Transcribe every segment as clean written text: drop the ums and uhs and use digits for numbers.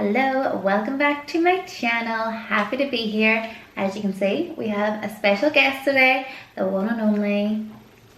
Hello, welcome back to my channel. Happy to be here. As you can see, we have a special guest today, the one and only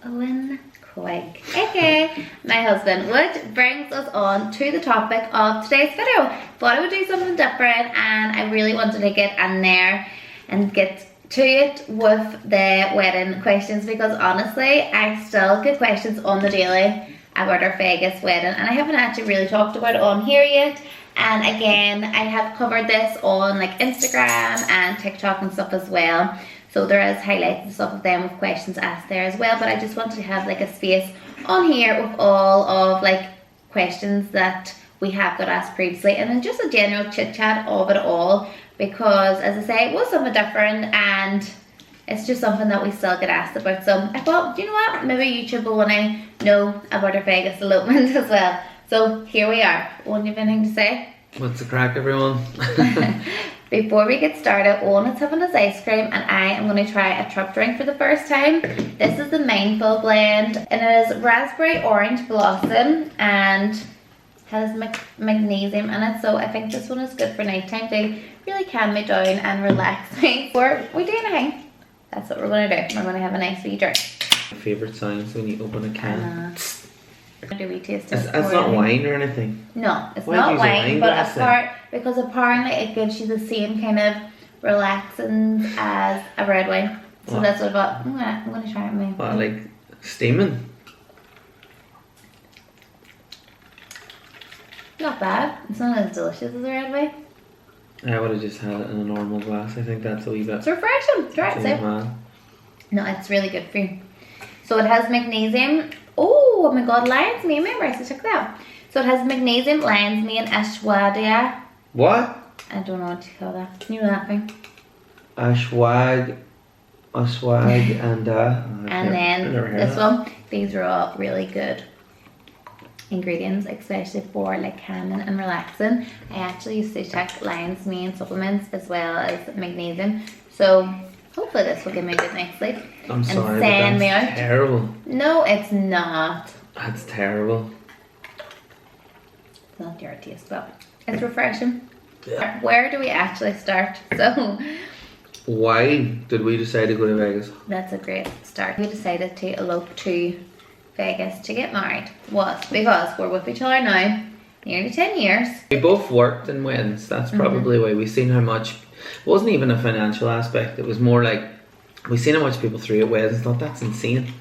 Eoghan Quigg, aka my husband, which brings us on to the topic of today's video. Thought I would do something different and I really wanted to get in there and get to it with the wedding questions, because honestly I still get questions on the daily about our Vegas wedding and I haven't actually really talked about it on here yet. And again, I have covered this on like Instagram and TikTok and stuff as well, so there is highlights and stuff of them with questions asked there as well. But I just wanted to have like a space on here with all of like questions that we have got asked previously, and then just a general chit chat of it all, because as I say, it was something different and it's just something that we still get asked about. So I thought, you know what, maybe YouTube will want to know about our Vegas elopement as well. So here we are. Owen, you have anything to say? What's the crack, everyone? Before we get started, Owen is having his ice cream and I am going to try a trip drink for the first time. This is the Mindful blend and it is raspberry orange blossom and has magnesium in it. So I think this one is good for nighttime to really calm me down and relax me before we do anything. That's what we're going to do. We're going to have a nice wee drink. My favourite sounds when you open a can. Do we taste it? It's not wine or anything. No, it's Why not use a wine wine, but glass because apparently it gives you the same kind of relaxing as a red wine. So What? that's what I thought. I'm gonna try it. Maybe. What, like steaming? Not bad. It's not as delicious as a red wine. I would have just had it in a normal glass. I think that's a wee bit. It's refreshing. Try it, too see. mad. No, it's really good for you. So it has magnesium. Oh my god, lion's mane. Remember, I took that. So it has magnesium, lion's mane, ashwagandha. What? I don't know what to call that. You know that thing? Ashwag, and And then this one. These are all really good ingredients, especially for like calming and relaxing. I actually used to check lion's mane supplements as well as magnesium. So hopefully this will give me a good night's sleep. I'm sorry, but send me that's out. terrible. No, it's not. That's terrible. It's not your taste, but it's refreshing. Yeah. Where do we actually start? So Why did we decide to go to Vegas? that's a great start. We decided to elope to Vegas to get married was because we're with each other now nearly 10 years. We both worked in weddings. That's probably why we seen how much. It wasn't even a financial aspect. It was more like we seen how much people threw at weddings. Thought that's insane.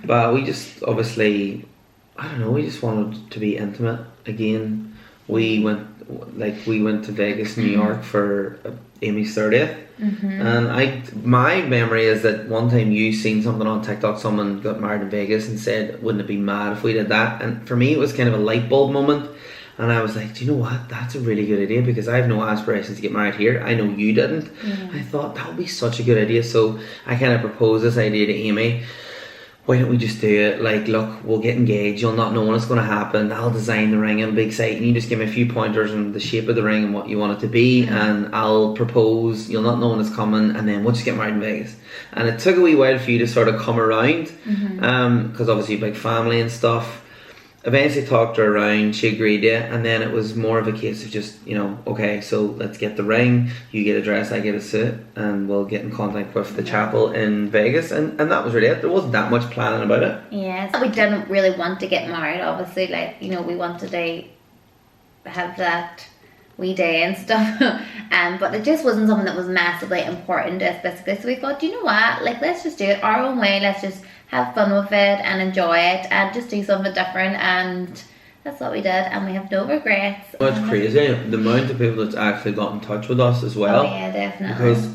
But we just obviously, I don't know. We just wanted to be intimate again. We went to Vegas, New York for Amy's 30th, and my memory is that one time you seen something on TikTok. Someone got married in Vegas and said, "Wouldn't it be mad if we did that?" And for me, it was kind of a light bulb moment. And I was like, do you know what? That's a really good idea, because I have no aspirations to get married here. I know you didn't. I thought that would be such a good idea. So I kind of proposed this idea to Amy. Why don't we just do it? Like, look, we'll get engaged. You'll not know when it's going to happen. I'll design the ring. It'll be exciting. You just give me a few pointers on the shape of the ring and what you want it to be. And I'll propose. You'll not know when it's coming. And then we'll just get married in Vegas. And it took a wee while for you to sort of come around. Because obviously you have big family and stuff. Eventually talked her around, she agreed to it, and then it was more of a case of just, you know, okay, so let's get the ring, you get a dress, I get a suit, and we'll get in contact with the chapel in Vegas, and that was really it. There wasn't that much planning about it. Yes, we didn't really want to get married, obviously, like, you know, we wanted to have that wee day and stuff, but it just wasn't something that was massively important to us, basically. So we thought, you know what, like, let's just do it our own way, let's just have fun with it and enjoy it and just do something different, and that's what we did, and we have no regrets. It's crazy, the amount of people that's actually got in touch with us as well. Oh yeah, definitely. Because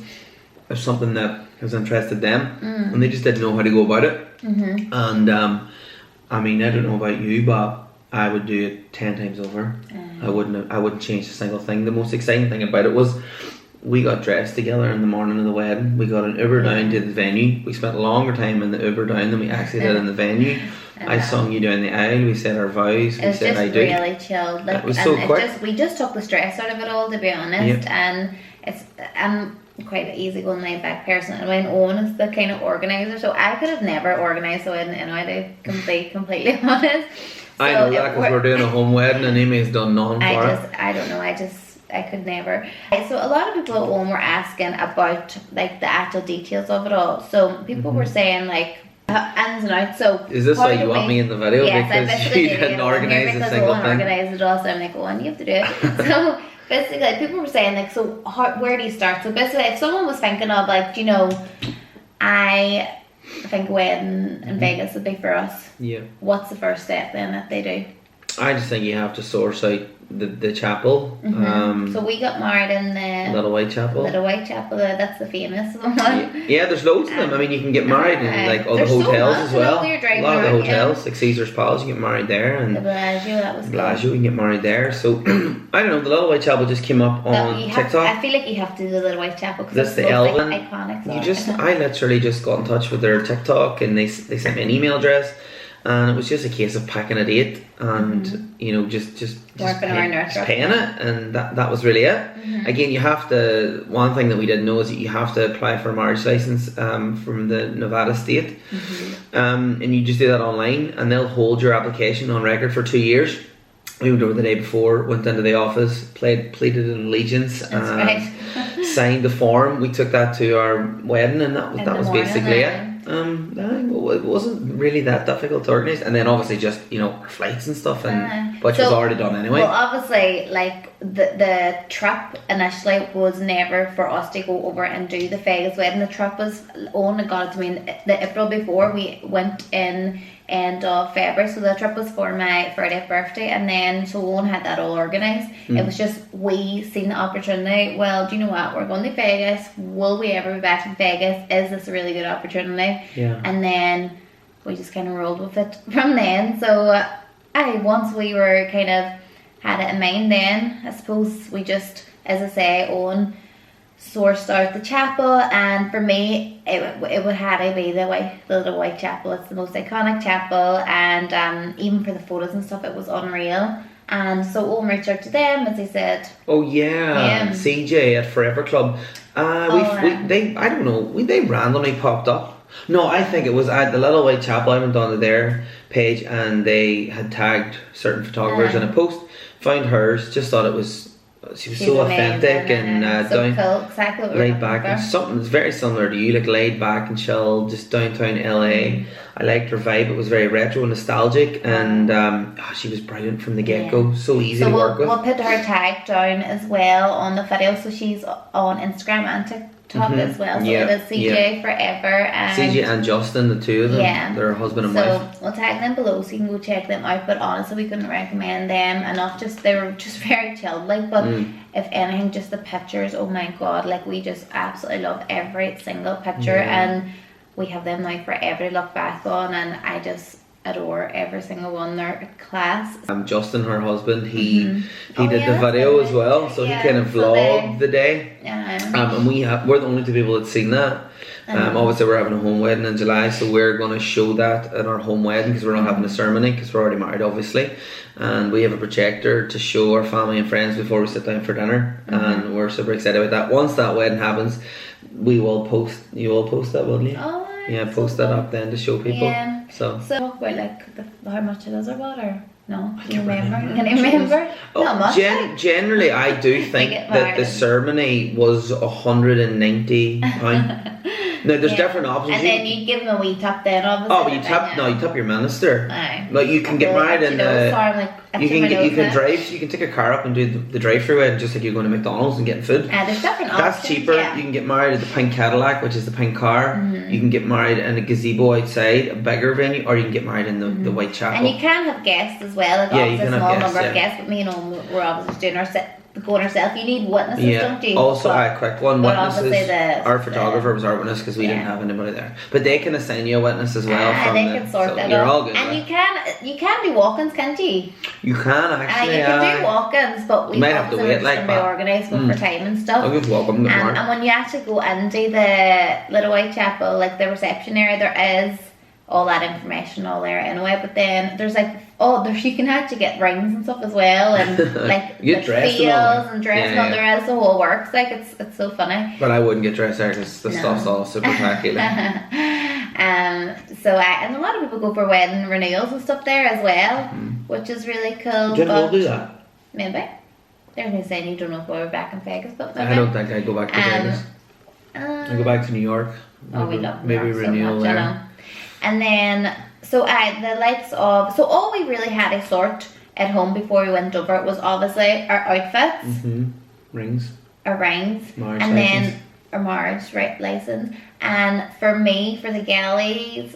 it's something that has interested them, and they just didn't know how to go about it. And I mean, I don't know about you, but I would do it 10 times over. I wouldn't change a single thing. The most exciting thing about it was we got dressed together in the morning of the wedding. We got an Uber down to the venue. We spent a longer time in the Uber down than we actually did in the venue. I sung you down the aisle. We said our vows. We said I do. It was just really chilled. Like, it was so quick. We just took the stress out of it all, to be honest. And I'm quite an easygoing, laid back person, and when Owen is the kind of organizer, so I could have never organised a wedding anyway, to be completely honest. I know that because we're doing a home wedding and Amy's done nothing for it. I don't know, I could never. So a lot of people at home were asking about like the actual details of it all. So people were saying like ins and outs. So is this why you want me in the video? Yes, because you didn't organise a single thing. Organise it all, so I'm like, oh, you have to do it. So basically, like, people were saying like, so where do you start? So basically, if someone was thinking of like, you know, I think wedding in Vegas would be for us. Yeah. What's the first step then that they do? I just think you have to source out the chapel. So we got married in the Little White Chapel. Little White Chapel. That's the famous one. Yeah, there's loads of them. I mean, you can get married in like all the hotels as well. A lot of the hotels, like Caesar's Palace, you get married there, and the Bellagio, that was Bellagio, you can get married there. So I don't know. The Little White Chapel just came up on TikTok. I feel like you have to do the Little White Chapel because that's the Eoghan. Like, iconic. I literally just got in touch with their TikTok, and they sent me an email address. And it was just a case of packing a date and you know just paying it, and that was really it. Again, you have to. One thing that we didn't know is that you have to apply for a marriage license from the Nevada state, and you just do that online, and they'll hold your application on record for 2 years. We went over the day before, went into the office, pleaded an allegiance, signed the form. We took that to our wedding, and that was basically it. It wasn't really that difficult to organise, and then obviously just, you know, our flights and stuff, and which was already done anyway. Well, obviously, like the trip initially was never for us to go over and do the Vegas wedding. The trip was only got it to me the April before. We went in end of February, so the trip was for my 30th birthday, and then so Owen had that all organised. It was just we seen the opportunity. Well, do you know what? We're going to Vegas. Will we ever be back in Vegas? Is this a really good opportunity? Yeah. And then we just kind of rolled with it from then. So once we were kind of had it in mind, then I suppose we just, as I say, Owen sourced out the chapel, and for me it would have to be the Little White Chapel. It's the most iconic chapel, and even for the photos and stuff, it was unreal. And so Owen reached out to them, as he said. Oh yeah, CJ at Forever Club. They randomly popped up. No, I think it was at the Little White Chapel. I went onto their page and they had tagged certain photographers in a post. Found hers, just thought it was. She was so authentic and so cool, exactly what laid back, and something that's very similar to you, like laid back and chill, just downtown LA. I liked her vibe. It was very retro and nostalgic, and she was brilliant from the get-go. So easy to work with. We'll put her tag down as well on the video, so she's on Instagram and TikTok as well. So it is CJ Forever and CJ and Justin, the two of them. Yeah, they're husband and wife. So we'll tag them below so you can go check them out. But honestly, we couldn't recommend them enough. They were just very chilled, like. But if anything, just the pictures. Oh my god! Like, we just absolutely love every single picture, and we have them now forever to look back on, and I just adore every single one. They're class. Justin, her husband, he did the video as well, so he kind of vlogged the day. And we're the only two people that's seen that. Obviously we're having a home wedding in July, so we're going to show that at our home wedding, because we're not having a ceremony because we're already married, obviously, and we have a projector to show our family and friends before we sit down for dinner, and we're super excited about that. Once that wedding happens, you will post that, won't you? Oh, yeah, post that up then to show people. So talk about like how much it is about, or no? Do you remember? Can you remember? Not much. Generally, I do think that the ceremony was £190. Now there's different options. And then you give them a wee tap then, obviously. Oh, but you tap your minister. Aye. Like, you can get married in you can drive. So you can take a car up and do the drive-through and just like you're going to McDonald's and getting food. There's different options. That's cheaper. You can get married at the pink Cadillac, which is the pink car. You can get married in a gazebo outside, a bigger venue, or you can get married in the White Chapel. And you can have guests as well. Like, you can have small guests, number of guests, but me and Owen were obviously doing going ourselves. You need witnesses, don't you? Also, a quick one. Witnesses. Our photographer was our witness because we didn't have anybody there. But they can assign you a witness as well. They can sort that out. You're all good. And you can do walk-ins, can't you? You can actually. You can do walk-ins, but we might have to wait like that. Organised for time and stuff. I'll just walk them. And when you actually go into the Little White Chapel, like the reception area, there is all that information all there anyway. But then there's like you can actually get rings and stuff as well, and like the feels and dress and there is the whole works. Like, it's so funny. But I wouldn't get dressed there because the stuff's all super tacky. And a lot of people go for wedding renewals and stuff there as well. which is really cool. Didn't but we do that? maybe. There's me saying you don't know if we're back in Vegas, but maybe. I don't think I'd go back to Vegas. I go back to New York. Oh, we love New maybe York renewal so much, there. I know. And then, so the likes of, so all we really had to sort at home before we went over was obviously our outfits, Rings. our rings, Marriage and license. then our marriage license. And for me, for the galleys,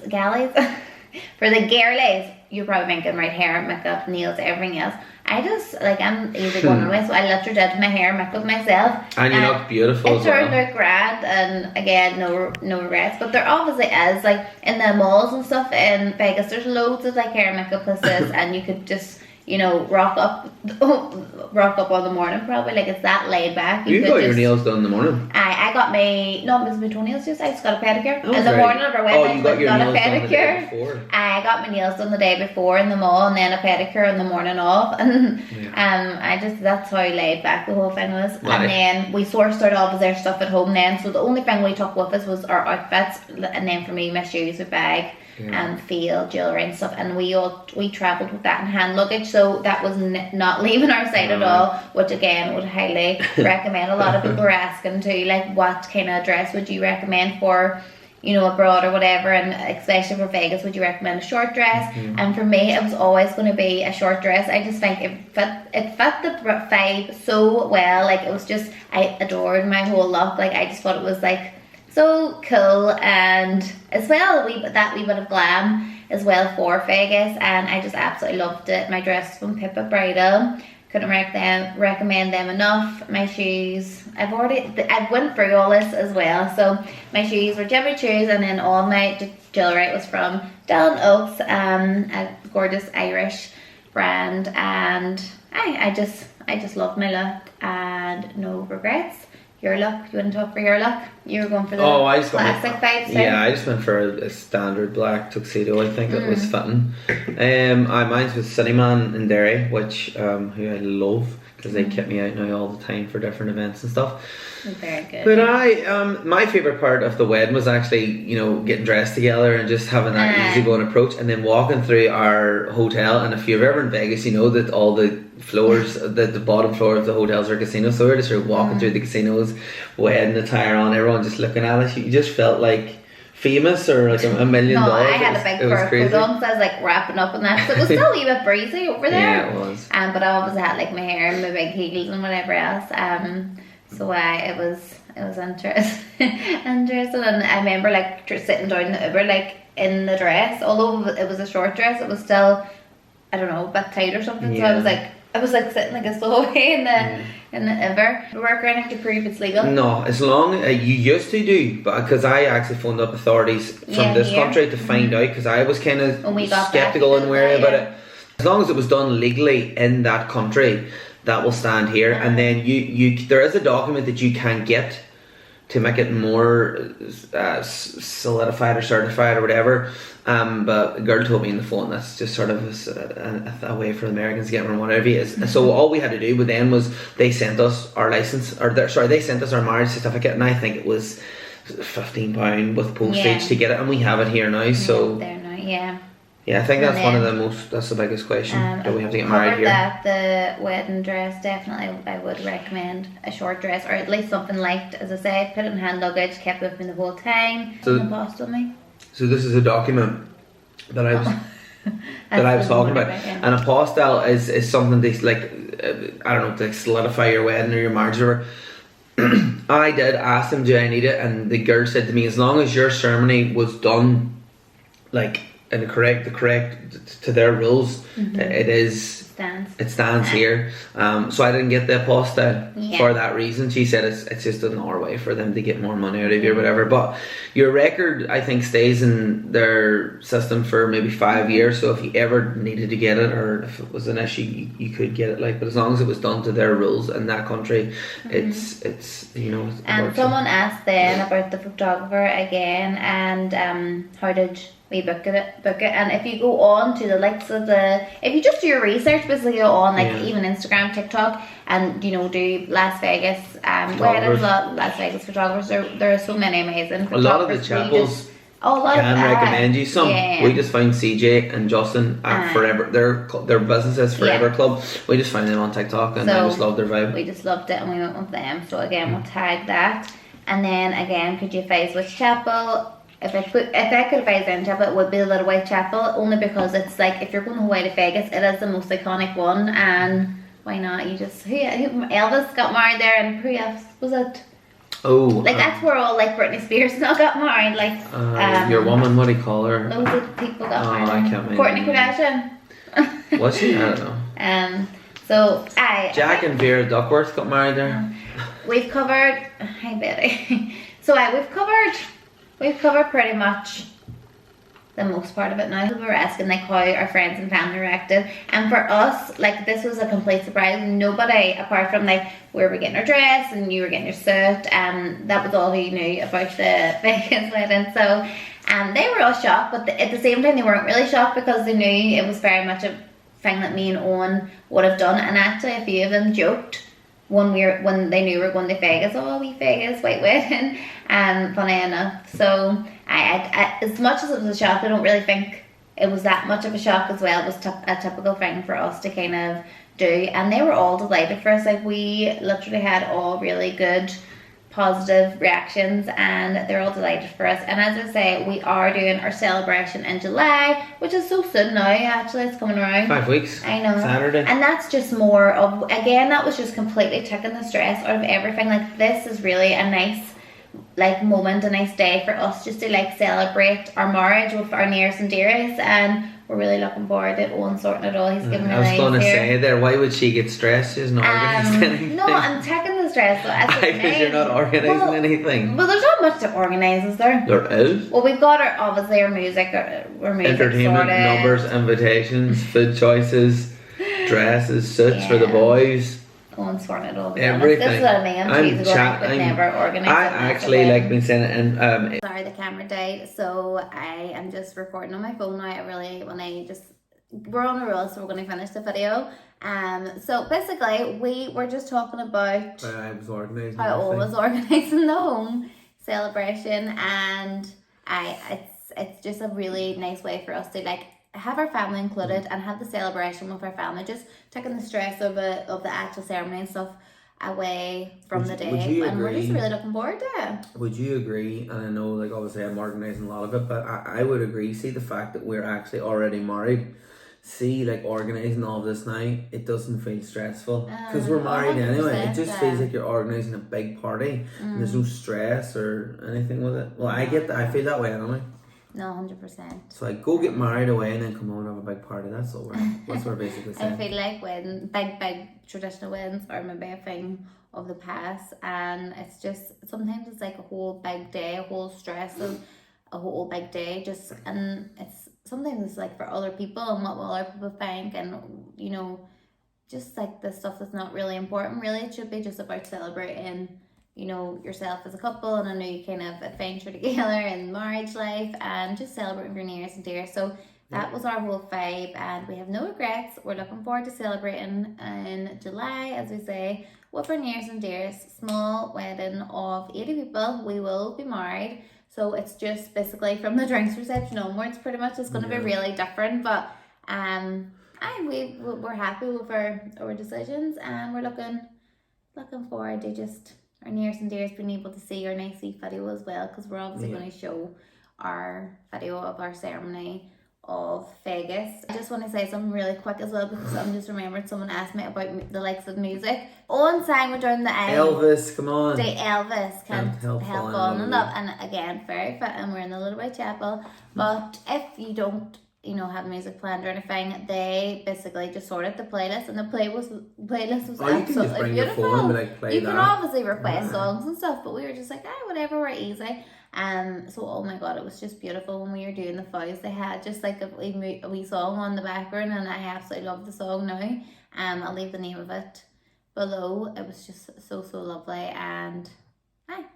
for the girlies, you're probably thinking right, hair, makeup, nails, everything else. I just, like, I'm easy going away, so I literally did my hair and makeup myself. And you look beautiful It as well. turned out grand, and again, no regrets. But there obviously is, like, in the malls and stuff in Vegas, there's loads of, like, hair and makeup places, and you could just, you know, rock up on the morning probably, like, it's that laid back. You got your nails done in the morning. I got my, no, it was my toenails just, I just got a pedicure. Oh, in the very- morning of our wedding, you got your a nails done the day pedicure. before. I got my nails done the day before in the mall, and then a pedicure in the morning of, and that's how laid back the whole thing was. Right. And then we sourced out all of their stuff at home then, so the only thing we took with us was our outfits, and then for me, my shoes, my bag, and field jewelry and stuff, and we travelled with that in hand luggage, so that was not leaving our side at all, which again would highly recommend. A lot of people were asking too, like, what kind of dress would you recommend for, you know, abroad or whatever, and especially for Vegas, would you recommend a short dress? And for me, it was always going to be a short dress. I just think it fit the vibe so well. Like, it was just, I adored my whole look. Like, I just thought it was like so cool, and as well that wee bit of glam as well for Vegas, and I just absolutely loved it. My dress from Pippa Bridal, couldn't recommend them enough. My shoes, I've went through all this as well. So my shoes were Jimmy Choos, and then all my jewelry was from Dylan Oaks, a gorgeous Irish brand, and I just loved my look and no regrets. Your look, you wouldn't talk for your look? You were going for the classic vibes too? Yeah, I just went for a standard black tuxedo. I think it was fitting. Mine was City Man in Derry, which who I love, because they kept me out now all the time for different events and stuff. Very good. But my favourite part of the wedding was actually, you know, getting dressed together and just having that easygoing approach, and then walking through our hotel. And if you're ever in Vegas, you know that all the floors, the bottom floor of the hotels are casinos. So we're just sort of walking through the casinos, wedding attire on, everyone just looking at us. You just felt like famous, or like $1 million. No, I had a big fur coat on, so I was like wrapping up in that. So it was still a wee bit breezy over there. Yeah, it was. But I obviously had like my hair and my big heels and whatever else. So it was interesting. And I remember like sitting down in the Uber, like in the dress. Although it was a short dress, it was still, I don't know, a bit tight or something. So I was like sitting like a stowaway in the Uber. We weren't going to have to prove it's legal. No, as long you used to do, but because I actually phoned up authorities from this country to find out, because I was kind of skeptical and wary about it. As long as it was done legally in that country, that will stand here. And then there is a document that you can get to make it more solidified or certified or whatever. But a girl told me on the phone that's just sort of a way for Americans to get around whatever it is. So all we had to do then was they sent us our license, they sent us our marriage certificate, and I think it was £15 with postage to get it, and we have it here now. So there now, yeah. Yeah, I think that's the biggest question. Do we have to get married here? That the wedding dress, definitely I would recommend a short dress, or at least something light. As I said, put it in hand luggage, kept it with me the whole time. So this is a document that I was that I was talking about, and a postal is something that's like I don't know, to solidify your wedding or your marriage or whatever. I did ask them, do I need it, and the girl said to me, as long as your ceremony was done like in the correct to their rules, it stands here. So I didn't get the apostille for that reason. She said it's just another way for them to get more money out of you or whatever. But your record, I think, stays in their system for maybe 5 years. So if you ever needed to get it, or if it was an issue, you could get it. But as long as it was done to their rules in that country, it's you know. And someone asked then about the photographer again, and how did we book it, and if you go on to the likes of if you just do your research, basically go on even Instagram, TikTok, and you know, do Las Vegas weddings, Las Vegas photographers. There are so many amazing photographers. A lot of the chapels Oh, a lot can of recommend you some. Yeah. We just found CJ and Justin at Forever. Their business is Forever Club. We just found them on TikTok and I just loved their vibe. We just loved it and we went with them. So again, we'll tag that. And then again, could you advise which chapel? If I could advise any chapel, it would be the Little White Chapel, only because it's like, if you're going away to Vegas, it is the most iconic one, and why not? You just Elvis got married there, and who else was it? Oh, like that's where all like Britney Spears now got married. Like your woman, what do you call her? Loads of people got married. I can't remember. Kourtney Kardashian. Was she? I don't know. So Jack and Vera Duckworth got married there. We've covered. Hi Betty. So we've covered pretty much the most part of it now. We were asking like how our friends and family reacted, and for us, like, this was a complete surprise. Nobody, apart from like we were getting our dress and you were getting your suit, that was all we knew about the Vegas wedding. So they were all shocked, but at the same time they weren't really shocked, because they knew it was very much a thing that me and Eoghan would have done. And actually a few of them joked when they knew we were going to Vegas, oh, we Vegas white wedding, funny enough. So I as much as it was a shock, I don't really think it was that much of a shock as well. It was a typical thing for us to kind of do, and they were all delighted for us. Like, we literally had all really good positive reactions, and they're all delighted for us. And as I say, we are doing our celebration in July, which is so soon now. Actually, it's coming around 5 weeks. I know. Saturday. And that's just more of, again, that was just completely taking the stress out of everything. Like, this is really a nice like moment, a nice day for us just to like celebrate our marriage with our nearest and dearest, and we're really looking forward to Eoghan sorting it all. He's giving me I was going to say there, why would she get stressed? She's not organising anything. No, I'm taking the stress. Because you're not organising anything. Well, there's not much to organise, is there? There is. Well, we've got obviously our music entertainment, sorted. numbers, invitations, food choices, dresses, suits for the boys. Eoghan sorting it all. Everything. This is what I mean. I'm never organised. I actually like been saying it, and sorry, the camera died, so I am just recording on my phone now. We're on a roll, so we're going to finish the video. So basically, we were just talking about how I was organising the home celebration, and it's just a really nice way for us to like have our family included and have the celebration with our family, just taking the stress of the actual ceremony and stuff away from the day, and we're just really looking forward to it. Would you agree? And I know, like, obviously I'm organising a lot of it, but I would agree. See, the fact that we're actually already married, like, organising all of this now, it doesn't feel stressful, because we're married anyway. It just feels like you're organising a big party, and there's no stress or anything with it. Well, I get that. I feel that way anyway. No, 100%. So like, go get married away and then come home and have a big party. That's what we're basically saying. I feel like when big traditional weddings are maybe a thing of the past, and it's just sometimes it's like a whole big day, a whole stress of a whole big day, just, and it's sometimes it's like for other people and what will other people think, and you know, just like the stuff that's not really important. Really, it should be just about celebrating, you know, yourself as a couple and a new kind of adventure together in marriage life, and just celebrating your nearest and dear. So that was our whole vibe, and we have no regrets. We're looking forward to celebrating in July, as we say, with our nearest and dearest. Small wedding of 80 people. We will be married, so it's just basically from the drinks reception onwards, pretty much. It's going to be really different, but we're happy with our decisions, and we're looking forward to just our nearest and dearest being able to see our nice wee video as well, because we're obviously going to show our video of our ceremony of Vegas. I just want to say something really quick as well, because I'm just remembered someone asked me about the likes of music. Eoghan sang with down the aisle. Elvis, come on. The Elvis can't help falling in love, and again, very fit, and we're in the Little White Chapel. But if you don't, you know, have music planned or anything, they basically just sorted the playlist, and the playlist was absolutely beautiful. Your phone and play you can obviously request songs and stuff, but we were just like, whatever, we're easy. So oh my god, it was just beautiful when we were doing the vows. They had just like a wee song on the background, and I absolutely love the song now. I'll leave the name of it below. It was just so lovely. And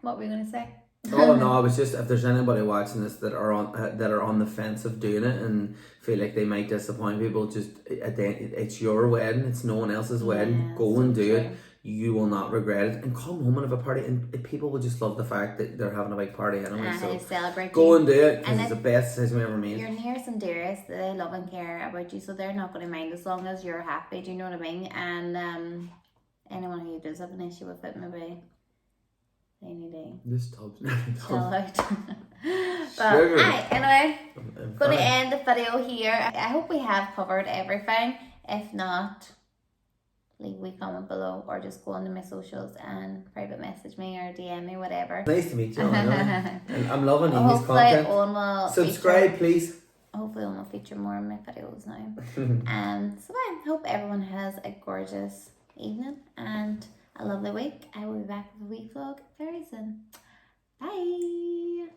what were you gonna say? Oh no, I was just, if there's anybody watching this that are on the fence of doing it and feel like they might disappoint people, just it's your wedding, it's no one else's wedding. Go and do it. you will not regret it. And come home and have a party, and people will just love the fact that they're having a big party anyway. And So celebrate go you. and do it, because it's the best decision we ever made. Your nearest and dearest, they love and care about you, so they're not going to mind as long as you're happy. Do you know what I mean? And anyone who does have an issue with it, maybe they need to This tub's chill out. But anyway, going to end the video here. I hope we have covered everything. If not, leave a comment below, or just go onto my socials and private message me or DM me, whatever. Nice to meet you. And I'm loving Amy's Hopefully content. Will Subscribe, please. Hopefully Owen will feature more in my videos now. So I hope everyone has a gorgeous evening and a lovely week. I will be back with a wee vlog very soon. Bye.